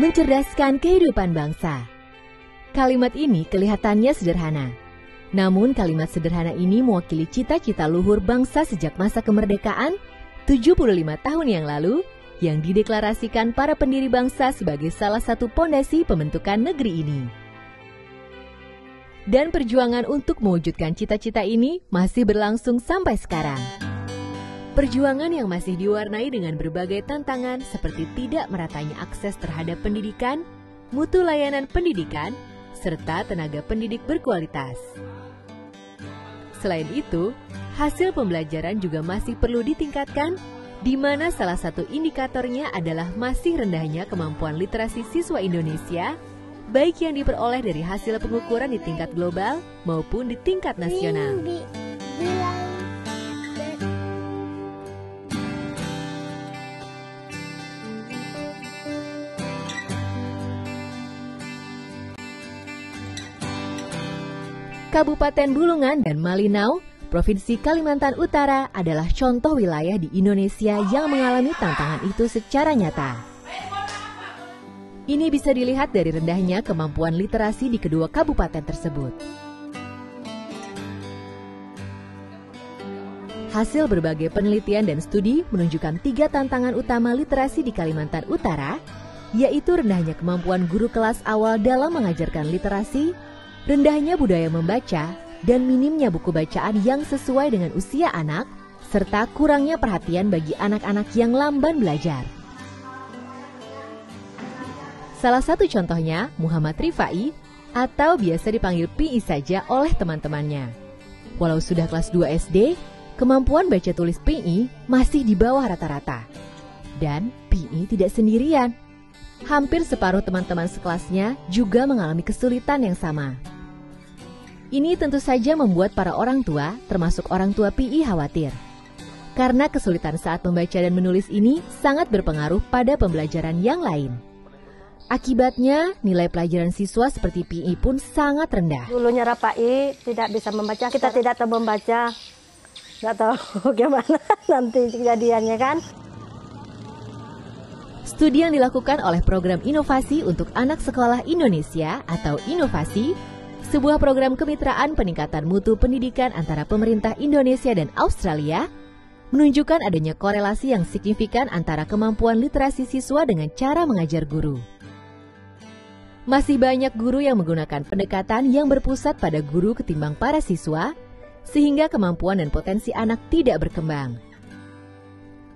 mencerdaskan kehidupan bangsa. Kalimat ini kelihatannya sederhana. Namun kalimat sederhana ini mewakili cita-cita luhur bangsa sejak masa kemerdekaan 75 tahun yang lalu yang dideklarasikan para pendiri bangsa sebagai salah satu pondasi pembentukan negeri ini. Dan perjuangan untuk mewujudkan cita-cita ini masih berlangsung sampai sekarang. Perjuangan yang masih diwarnai dengan berbagai tantangan seperti tidak meratanya akses terhadap pendidikan, mutu layanan pendidikan, serta tenaga pendidik berkualitas. Selain itu, hasil pembelajaran juga masih perlu ditingkatkan, di mana salah satu indikatornya adalah masih rendahnya kemampuan literasi siswa Indonesia, baik yang diperoleh dari hasil pengukuran di tingkat global maupun di tingkat nasional. Kabupaten Bulungan dan Malinau, Provinsi Kalimantan Utara adalah contoh wilayah di Indonesia yang mengalami tantangan itu secara nyata. Ini bisa dilihat dari rendahnya kemampuan literasi di kedua kabupaten tersebut. Hasil berbagai penelitian dan studi menunjukkan 3 tantangan utama literasi di Kalimantan Utara, yaitu rendahnya kemampuan guru kelas awal dalam mengajarkan literasi, rendahnya budaya membaca, dan minimnya buku bacaan yang sesuai dengan usia anak, serta kurangnya perhatian bagi anak-anak yang lamban belajar. Salah satu contohnya Muhammad Rifai, atau biasa dipanggil PI saja oleh teman-temannya. Walau sudah kelas 2 SD, kemampuan baca tulis PI masih di bawah rata-rata. Dan PI tidak sendirian. Hampir separuh teman-teman sekelasnya juga mengalami kesulitan yang sama. Ini tentu saja membuat para orang tua, termasuk orang tua PI khawatir. Karena kesulitan saat membaca dan menulis ini sangat berpengaruh pada pembelajaran yang lain. Akibatnya, nilai pelajaran siswa seperti PI pun sangat rendah. Dulunya Rapai tidak bisa membaca, kita tidak tahu membaca. Nggak tahu gimana nanti kejadiannya kan. Studi yang dilakukan oleh Program Inovasi untuk Anak Sekolah Indonesia atau Inovasi, sebuah program kemitraan peningkatan mutu pendidikan antara pemerintah Indonesia dan Australia, menunjukkan adanya korelasi yang signifikan antara kemampuan literasi siswa dengan cara mengajar guru. Masih banyak guru yang menggunakan pendekatan yang berpusat pada guru ketimbang para siswa, sehingga kemampuan dan potensi anak tidak berkembang.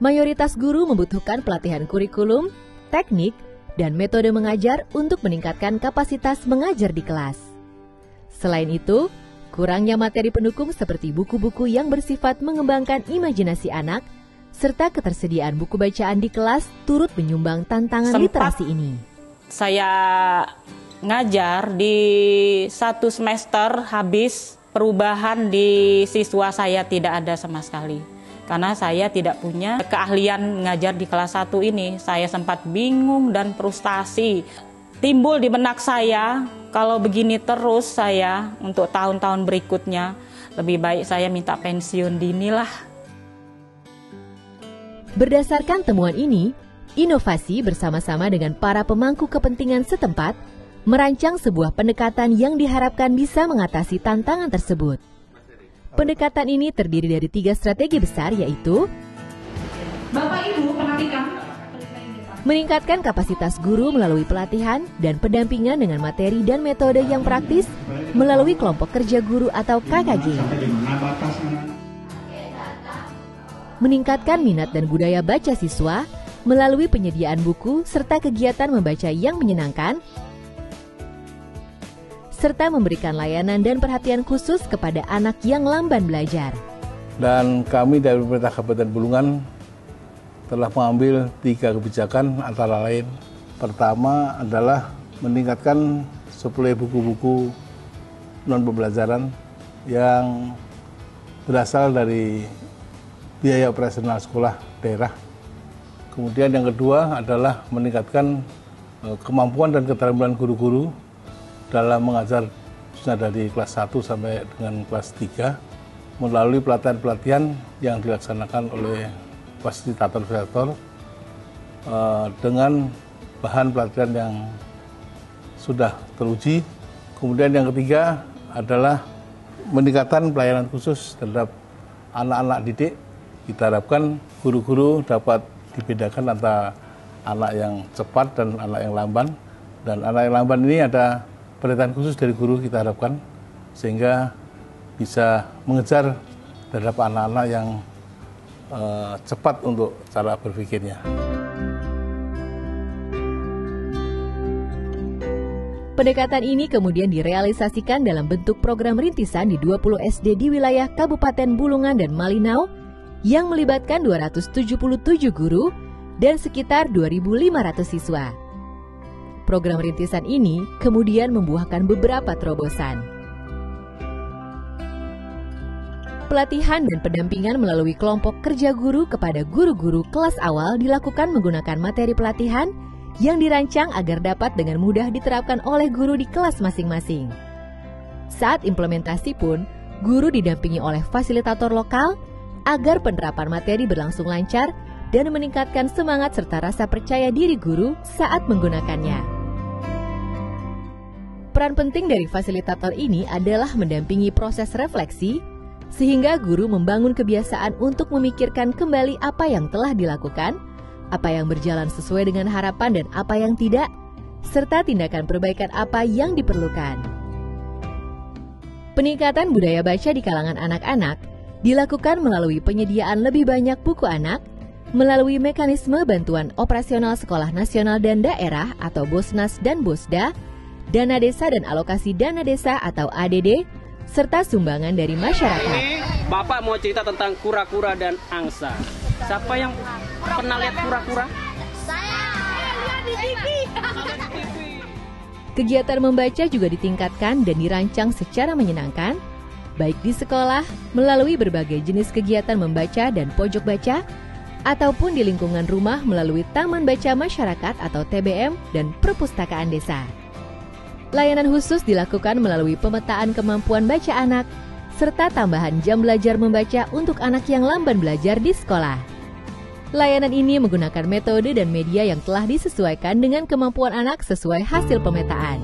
Mayoritas guru membutuhkan pelatihan kurikulum, teknik, dan metode mengajar untuk meningkatkan kapasitas mengajar di kelas. Selain itu, kurangnya materi pendukung seperti buku-buku yang bersifat mengembangkan imajinasi anak, serta ketersediaan buku bacaan di kelas turut menyumbang tantangan literasi ini. Saya ngajar di 1 semester habis, perubahan di siswa saya tidak ada sama sekali. Karena saya tidak punya keahlian mengajar di kelas 1 ini. Saya sempat bingung dan frustasi. Timbul di benak saya, kalau begini terus saya untuk tahun-tahun berikutnya, lebih baik saya minta pensiun dini lah. Berdasarkan temuan ini, Inovasi bersama-sama dengan para pemangku kepentingan setempat merancang sebuah pendekatan yang diharapkan bisa mengatasi tantangan tersebut. Pendekatan ini terdiri dari 3 strategi besar, yaitu Bapak Ibu perhatikan, meningkatkan kapasitas guru melalui pelatihan dan pendampingan dengan materi dan metode yang praktis melalui kelompok kerja guru atau KKG. Meningkatkan minat dan budaya baca siswa melalui penyediaan buku serta kegiatan membaca yang menyenangkan, serta memberikan layanan dan perhatian khusus kepada anak yang lamban belajar. Dan kami dari pemerintah Kabupaten Bulungan telah mengambil 3 kebijakan, antara lain pertama adalah meningkatkan suplai buku-buku non pembelajaran yang berasal dari biaya operasional sekolah daerah. Kemudian yang kedua adalah meningkatkan kemampuan dan keterampilan guru-guru dalam mengajar khususnya dari kelas 1 sampai dengan kelas 3 melalui pelatihan-pelatihan yang dilaksanakan oleh fasilitator-fasilitator dengan bahan pelajaran yang sudah teruji. Kemudian yang ketiga adalah meningkatkan pelayanan khusus terhadap anak-anak didik. Kita harapkan guru-guru dapat dibedakan antara anak yang cepat dan anak yang lamban. Dan anak yang lamban ini ada perhatian khusus dari guru kita harapkan, sehingga bisa mengejar terhadap anak-anak yang cepat untuk cara berpikirnya. Pendekatan ini kemudian direalisasikan dalam bentuk program rintisan di 20 SD di wilayah Kabupaten Bulungan dan Malinau yang melibatkan 277 guru dan sekitar 2.500 siswa. Program rintisan ini kemudian membuahkan beberapa terobosan. Pelatihan dan pendampingan melalui kelompok kerja guru kepada guru-guru kelas awal dilakukan menggunakan materi pelatihan yang dirancang agar dapat dengan mudah diterapkan oleh guru di kelas masing-masing. Saat implementasi pun, guru didampingi oleh fasilitator lokal agar penerapan materi berlangsung lancar dan meningkatkan semangat serta rasa percaya diri guru saat menggunakannya. Peran penting dari fasilitator ini adalah mendampingi proses refleksi, sehingga guru membangun kebiasaan untuk memikirkan kembali apa yang telah dilakukan, apa yang berjalan sesuai dengan harapan dan apa yang tidak, serta tindakan perbaikan apa yang diperlukan. Peningkatan budaya baca di kalangan anak-anak dilakukan melalui penyediaan lebih banyak buku anak, melalui mekanisme bantuan operasional sekolah nasional dan daerah atau Bosnas dan Bosda, dana desa dan alokasi dana desa atau ADD, serta sumbangan dari masyarakat. Bapak mau cerita tentang kura-kura dan angsa. Siapa yang pernah lihat kura-kura? Saya lihat di TV. Kegiatan membaca juga ditingkatkan dan dirancang secara menyenangkan, baik di sekolah, melalui berbagai jenis kegiatan membaca dan pojok baca, ataupun di lingkungan rumah melalui Taman Baca Masyarakat atau TBM dan Perpustakaan Desa. Layanan khusus dilakukan melalui pemetaan kemampuan baca anak, serta tambahan jam belajar membaca untuk anak yang lamban belajar di sekolah. Layanan ini menggunakan metode dan media yang telah disesuaikan dengan kemampuan anak sesuai hasil pemetaan.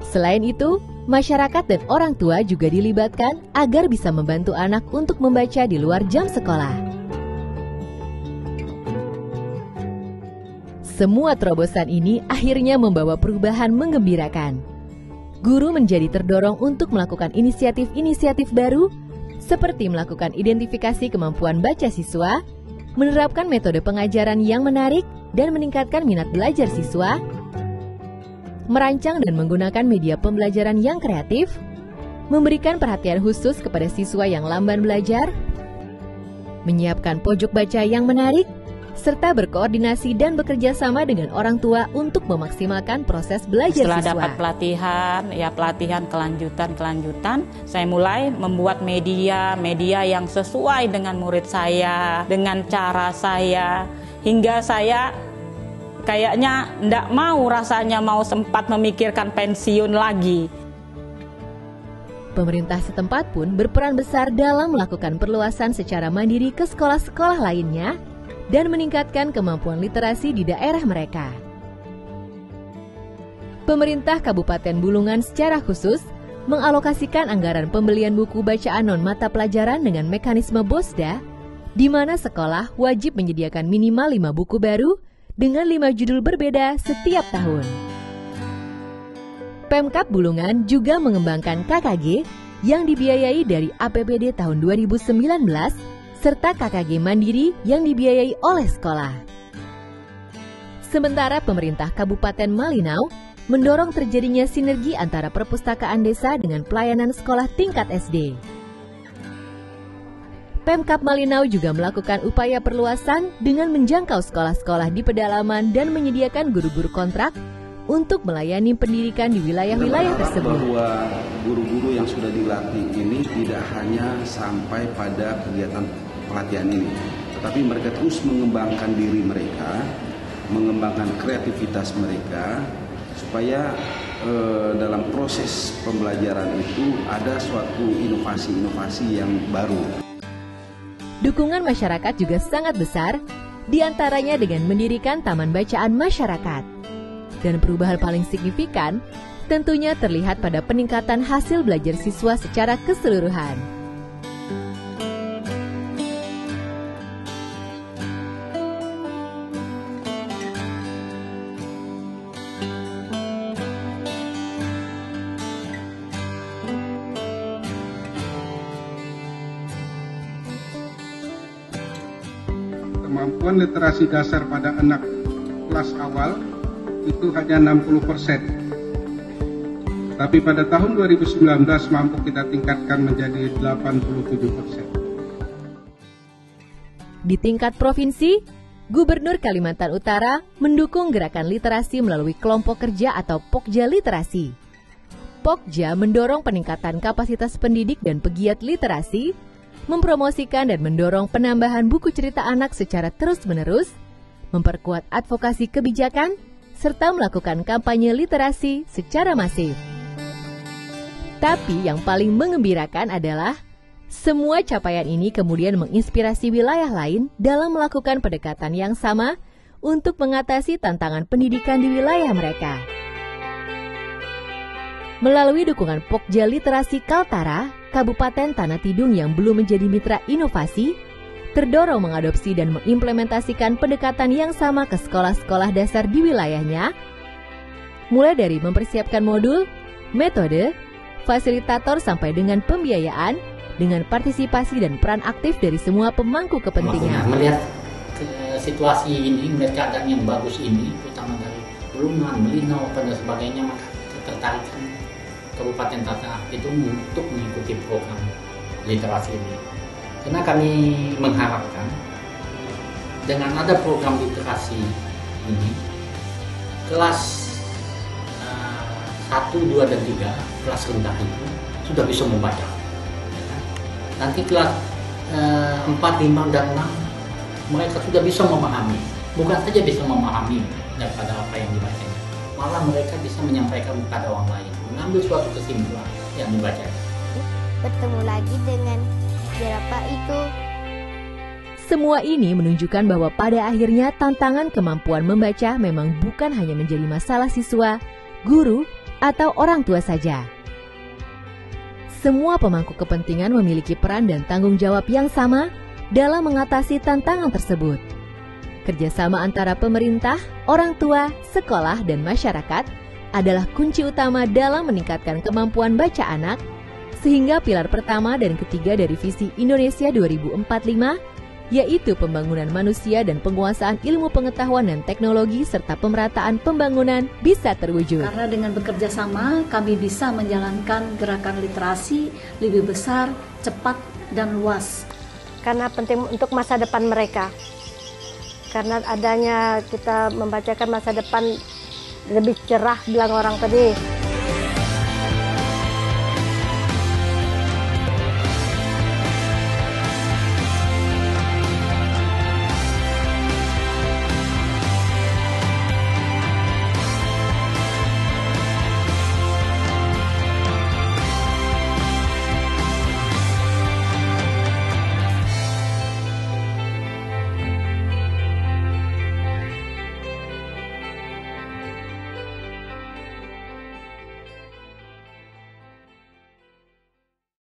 Selain itu, masyarakat dan orang tua juga dilibatkan agar bisa membantu anak untuk membaca di luar jam sekolah. Semua terobosan ini akhirnya membawa perubahan menggembirakan. Guru menjadi terdorong untuk melakukan inisiatif-inisiatif baru, seperti melakukan identifikasi kemampuan baca siswa, menerapkan metode pengajaran yang menarik dan meningkatkan minat belajar siswa, merancang dan menggunakan media pembelajaran yang kreatif, memberikan perhatian khusus kepada siswa yang lamban belajar, menyiapkan pojok baca yang menarik, serta berkoordinasi dan bekerja sama dengan orang tua untuk memaksimalkan proses belajar Setelah siswa. dapat pelatihan kelanjutan, saya mulai membuat media yang sesuai dengan murid saya, dengan cara saya, hingga saya kayaknya enggak mau sempat memikirkan pensiun lagi. Pemerintah setempat pun berperan besar dalam melakukan perluasan secara mandiri ke sekolah-sekolah lainnya dan meningkatkan kemampuan literasi di daerah mereka. Pemerintah Kabupaten Bulungan secara khusus mengalokasikan anggaran pembelian buku bacaan non-mata pelajaran dengan mekanisme Bosda, di mana sekolah wajib menyediakan minimal 5 buku baru dengan 5 judul berbeda setiap tahun. Pemkab Bulungan juga mengembangkan KKG yang dibiayai dari APBD tahun 2019 serta KKG Mandiri yang dibiayai oleh sekolah. Sementara pemerintah Kabupaten Malinau mendorong terjadinya sinergi antara perpustakaan desa dengan pelayanan sekolah tingkat SD. Pemkab Malinau juga melakukan upaya perluasan dengan menjangkau sekolah-sekolah di pedalaman dan menyediakan guru-guru kontrak untuk melayani pendidikan di wilayah-wilayah tersebut. Bahwa guru-guru yang sudah dilatih ini tidak hanya sampai pada kegiatan pelatihan ini, tetapi mereka terus mengembangkan diri mereka, mengembangkan kreativitas mereka, supaya dalam proses pembelajaran itu ada suatu inovasi-inovasi yang baru. Dukungan masyarakat juga sangat besar diantaranya dengan mendirikan Taman Bacaan Masyarakat. Dan perubahan paling signifikan tentunya terlihat pada peningkatan hasil belajar siswa secara keseluruhan. Kemampuan literasi dasar pada anak kelas awal itu hanya 60%. Tapi pada tahun 2019 mampu kita tingkatkan menjadi 87%. Di tingkat provinsi, Gubernur Kalimantan Utara mendukung gerakan literasi melalui kelompok kerja atau Pokja Literasi. Pokja mendorong peningkatan kapasitas pendidik dan pegiat literasi, mempromosikan dan mendorong penambahan buku cerita anak secara terus-menerus, memperkuat advokasi kebijakan, serta melakukan kampanye literasi secara masif. Tapi yang paling mengembirakan adalah semua capaian ini kemudian menginspirasi wilayah lain dalam melakukan pendekatan yang sama untuk mengatasi tantangan pendidikan di wilayah mereka. Melalui dukungan Pokja Literasi Kaltara, Kabupaten Tanah Tidung yang belum menjadi mitra inovasi, terdorong mengadopsi dan mengimplementasikan pendekatan yang sama ke sekolah-sekolah dasar di wilayahnya, mulai dari mempersiapkan modul, metode, fasilitator sampai dengan pembiayaan, dengan partisipasi dan peran aktif dari semua pemangku kepentingan. Melihat situasi ini, melihat keadaan yang bagus ini, terutama dari Bulungan, Melinau, dan sebagainya, maka ketertarikan Kabupaten Tanah Tidung untuk mengikuti program literasi ini. Karena kami mengharapkan dengan ada program literasi ini, kelas 1, 2, dan 3, kelas rendah itu sudah bisa membaca. Nanti kelas 4, 5, dan 6 mereka sudah bisa memahami. Bukan saja bisa memahami daripada apa yang dibacanya, malah mereka bisa menyampaikan kepada orang lain, mengambil suatu kesimpulan yang dibaca. Bertemu lagi dengan Bapak itu. Semua ini menunjukkan bahwa pada akhirnya tantangan kemampuan membaca memang bukan hanya menjadi masalah siswa, guru, atau orang tua saja. Semua pemangku kepentingan memiliki peran dan tanggung jawab yang sama dalam mengatasi tantangan tersebut. Kerjasama antara pemerintah, orang tua, sekolah, dan masyarakat adalah kunci utama dalam meningkatkan kemampuan baca anak, sehingga pilar pertama dan ketiga dari visi Indonesia 2045, yaitu pembangunan manusia dan penguasaan ilmu pengetahuan dan teknologi serta pemerataan pembangunan bisa terwujud. Karena dengan bekerja sama, kami bisa menjalankan gerakan literasi lebih besar, cepat, dan luas. Karena penting untuk masa depan mereka. Karena adanya kita membacakan masa depan lebih cerah, bilang orang tadi.